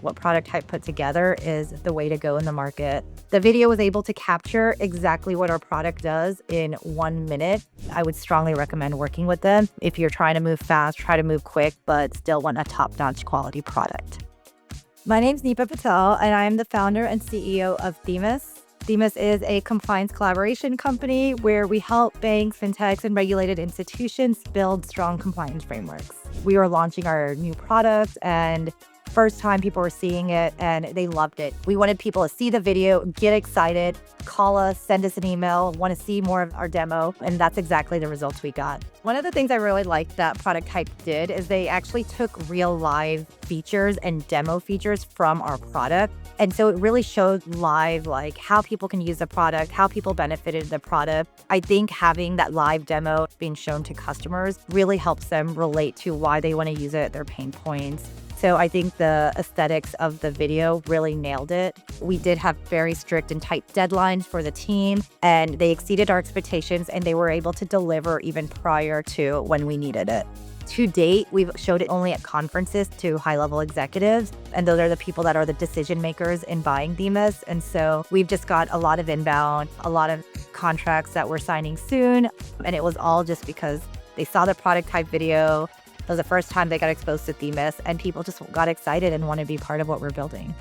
what product type put together is the way to go in the market. The video was able to capture exactly what our product does in 1 minute. I would strongly recommend working with them if you're trying to move fast, try to move quick, but still want a top-notch quality product. My name's Nipa Patel, and I am the founder and CEO of Themis. Themis is a compliance collaboration company where we help banks, fintechs, and regulated institutions build strong compliance frameworks. We are launching our new product, and first time people were seeing it and they loved it. We wanted people to see the video, get excited, call us, send us an email, want to see more of our demo, and that's exactly the results we got. One of the things I really liked that Product Hype did is they actually took real live features and demo features from our product. And so it really showed live like how people can use the product, how people benefited the product. I think having that live demo being shown to customers really helps them relate to why they want to use it, their pain points. So I think the aesthetics of the video really nailed it. We did have very strict and tight deadlines for the team, and they exceeded our expectations, and they were able to deliver even prior to when we needed it. To date, we've showed it only at conferences to high-level executives, and those are the people that are the decision makers in buying Themis. And so we've just got a lot of inbound, a lot of contracts that we're signing soon, and it was all just because they saw the product type video. It was the first time they got exposed to Themis, and people just got excited and want to be part of what we're building.